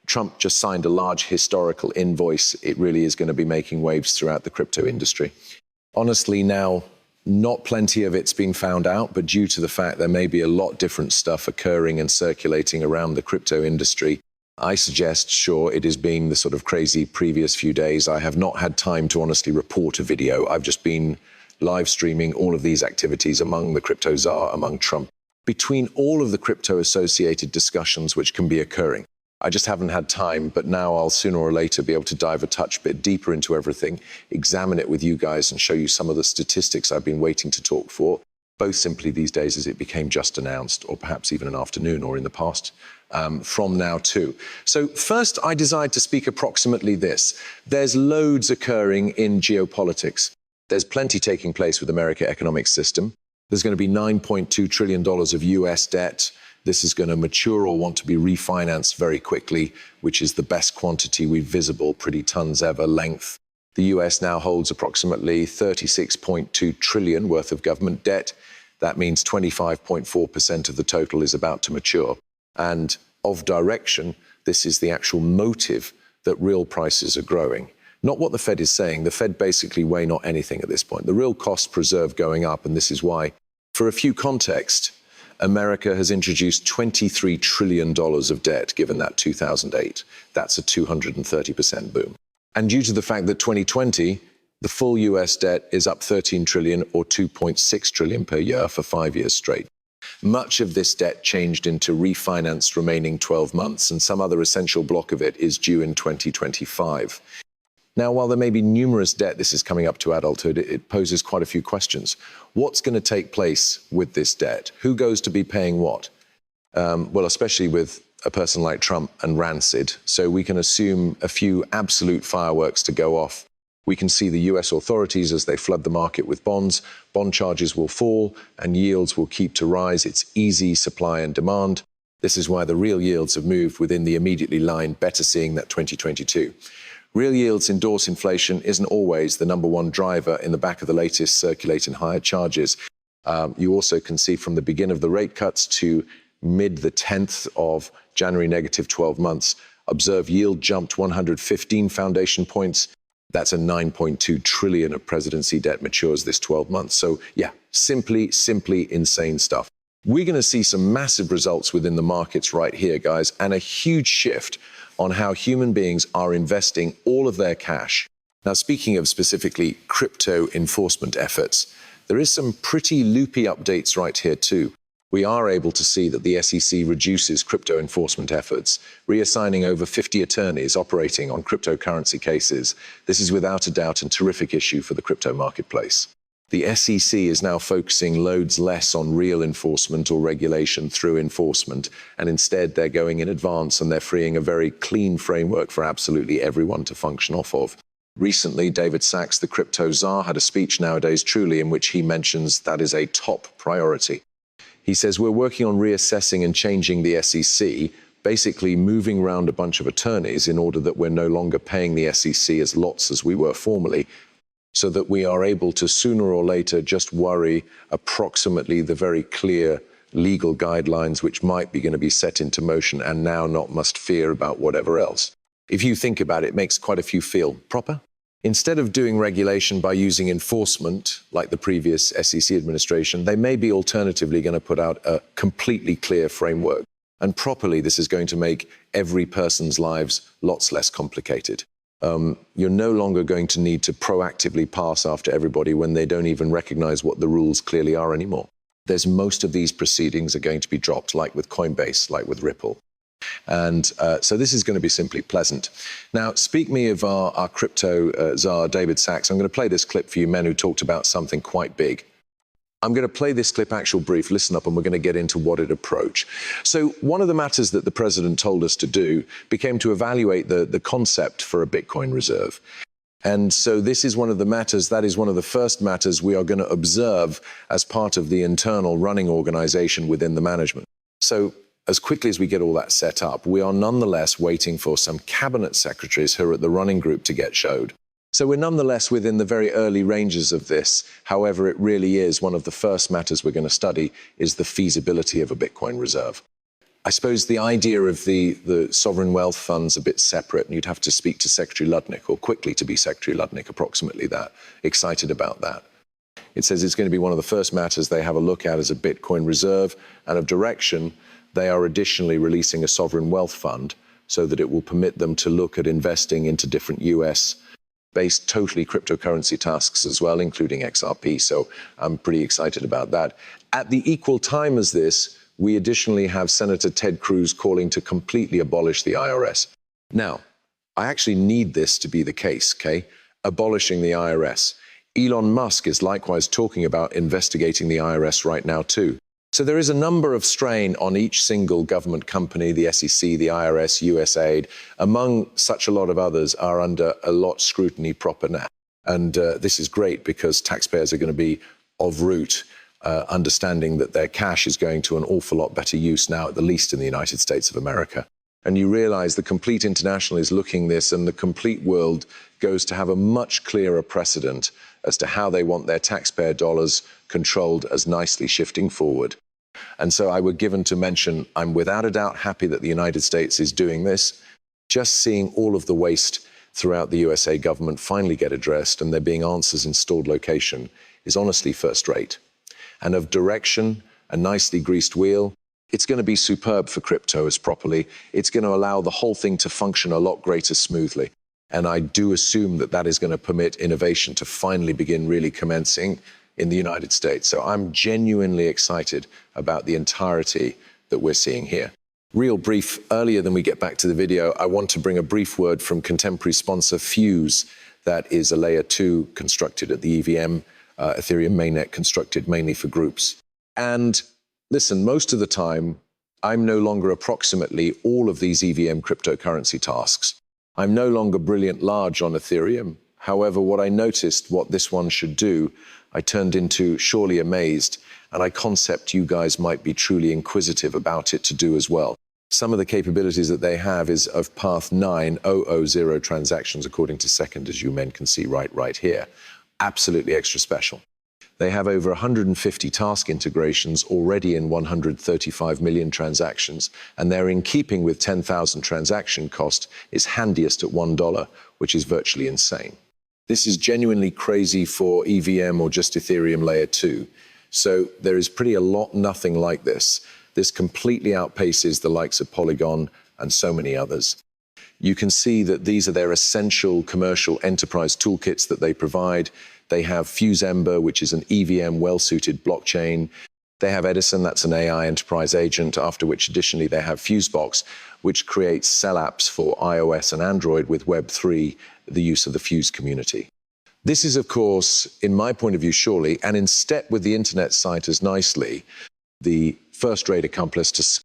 Trump just signed a large historical invoice. It really is going to be making waves throughout the crypto industry. Honestly, now, not plenty of it's been found out, but due to the fact there may be a lot different stuff occurring and circulating around the crypto industry, I suggest, sure, it has been the sort of crazy previous few days. I have not had time to honestly report a video. I've just been live streaming all of these activities among the crypto czar, among Trump, between all of the crypto associated discussions which can be occurring. I just haven't had time, but now I'll sooner or later be able to dive a touch bit deeper into everything, examine it with you guys and show you some of the statistics I've been waiting to talk for, both simply these days as it became just announced, or perhaps even an afternoon or in the past, from now too. So first, I decided to speak approximately this. There's loads occurring in geopolitics. There's plenty taking place with America's economic system. There's going to be $9.2 trillion of US debt. This is going to mature or want to be refinanced very quickly, which is the best quantity we've visible, pretty tons ever length. The US now holds approximately 36.2 trillion worth of government debt. That means 25.4% of the total is about to mature. And of direction, this is the actual motive that real prices are growing. Not what the Fed is saying. The Fed basically weigh not anything at this point. The real costs preserve going up, and this is why. For a few context, America has introduced $23 trillion of debt, given that 2008. That's a 230% boom. And due to the fact that 2020, the full US debt is up 13 trillion or 2.6 trillion per year for 5 years straight. Much of this debt changed into refinanced remaining 12 months, and some other essential block of it is due in 2025. Now, while there may be numerous debt, this is coming up to adulthood, it poses quite a few questions. What's going to take place with this debt? Who goes to be paying what? Well, especially with a person like Trump and Rancid. So we can assume a few absolute fireworks to go off. We can see the US authorities as they flood the market with bonds. Bond charges will fall and yields will keep to rise. It's easy supply and demand. This is why the real yields have moved within the immediately line, better seeing that 2022. Real yields endorse inflation isn't always the number one driver in the back of the latest circulating higher charges. You also can see from the beginning of the rate cuts to mid the 10th of January, negative 12 months, observe yield jumped 115 foundation points. That's a 9.2 trillion of presidency debt matures this 12 months. So yeah, simply insane stuff. We're going to see some massive results within the markets right here, guys, and a huge shift on how human beings are investing all of their cash. Now, speaking of specifically crypto enforcement efforts, there is some pretty loopy updates right here too. We are able to see that the SEC reduces crypto enforcement efforts, reassigning over 50 attorneys operating on cryptocurrency cases. This is without a doubt a terrific issue for the crypto marketplace. The SEC is now focusing loads less on real enforcement or regulation through enforcement, and instead they're going in advance and they're freeing a very clean framework for absolutely everyone to function off of. Recently, David Sachs, the crypto czar, had a speech nowadays truly in which he mentions that is a top priority. He says, we're working on reassessing and changing the SEC, basically moving around a bunch of attorneys in order that we're no longer paying the SEC as lots as we were formerly, so that we are able to sooner or later just worry approximately the very clear legal guidelines which might be going to be set into motion and now not must fear about whatever else. If you think about it, it makes quite a few feel proper. Instead of doing regulation by using enforcement, like the previous SEC administration, they may be alternatively going to put out a completely clear framework. And properly, this is going to make every person's lives lots less complicated. You're no longer going to need to proactively pass after everybody when they don't even recognize what the rules clearly are anymore. There's most of these proceedings are going to be dropped, like with Coinbase, like with Ripple. And so this is going to be simply pleasant. Now, speak me of our crypto czar, David Sachs. I'm going to play this clip for you men who talked about something quite big. I'm going to play this clip, actual brief, listen up, and we're going to get into what it approached. So one of the matters that the president told us to do became to evaluate the concept for a Bitcoin reserve. And so this is one of the matters, that is one of the first matters we are going to observe as part of the internal running organization within the management. So as quickly as we get all that set up, we are nonetheless waiting for some cabinet secretaries who are at the running group to get showed. So we're nonetheless within the very early ranges of this. However, it really is one of the first matters we're going to study is the feasibility of a Bitcoin reserve. I suppose the idea of the sovereign wealth fund's a bit separate, and you'd have to speak to Secretary Ludnick, or quickly to be Secretary Ludnick, approximately that, excited about that. It says it's going to be one of the first matters they have a look at as a Bitcoin reserve, and of direction, they are additionally releasing a sovereign wealth fund so that it will permit them to look at investing into different US-based totally cryptocurrency tasks as well, including XRP. So I'm pretty excited about that. At the equal time as this, we additionally have Senator Ted Cruz calling to completely abolish the IRS. Now, I actually need this to be the case, okay? Abolishing the IRS. Elon Musk is likewise talking about investigating the IRS right now too. So there is a number of strain on each single government company, the SEC, the IRS, USAID, among such a lot of others are under a lot scrutiny proper now. And this is great because taxpayers are going to be of root, understanding that their cash is going to an awful lot better use now, at the least in the United States of America. And you realize the complete international is looking this, and the complete world goes to have a much clearer precedent as to how they want their taxpayer dollars controlled as nicely shifting forward. And so I were given to mention, I'm without a doubt happy that the United States is doing this. Just seeing all of the waste throughout the USA government finally get addressed and there being answers in stored location is honestly first rate. And of direction, a nicely greased wheel, it's going to be superb for crypto as properly. It's going to allow the whole thing to function a lot greater smoothly. And I do assume that that is going to permit innovation to finally begin really commencing in the United States. So I'm genuinely excited about the entirety that we're seeing here. Real brief, earlier than we get back to the video, I want to bring a brief word from contemporary sponsor Fuse. That is a layer 2 constructed at the EVM, Ethereum mainnet, constructed mainly for groups. And listen, most of the time, I'm no longer approximately all of these EVM cryptocurrency tasks. I'm no longer brilliant large on Ethereum. However, what I noticed, what this one should do, I turned into surely amazed, and I concept you guys might be truly inquisitive about it to do as well. Some of the capabilities that they have is of path 9000 transactions according to second, as you men can see right here. Absolutely extra special. They have over 150 task integrations already in 135 million transactions, and they're in keeping with 10,000 transaction cost, is handiest at $1, which is virtually insane. This is genuinely crazy for EVM or just Ethereum layer 2. So there is pretty a lot nothing like this. This completely outpaces the likes of Polygon and so many others. You can see that these are their essential commercial enterprise toolkits that they provide. They have Fuse Ember, which is an EVM well-suited blockchain. They have Edison, that's an AI enterprise agent, after which additionally they have Fusebox, which creates cell apps for iOS and Android with Web3, the use of the Fuse community. This is, of course, in my point of view, surely, and in step with the internet site as nicely, the first-rate accomplice to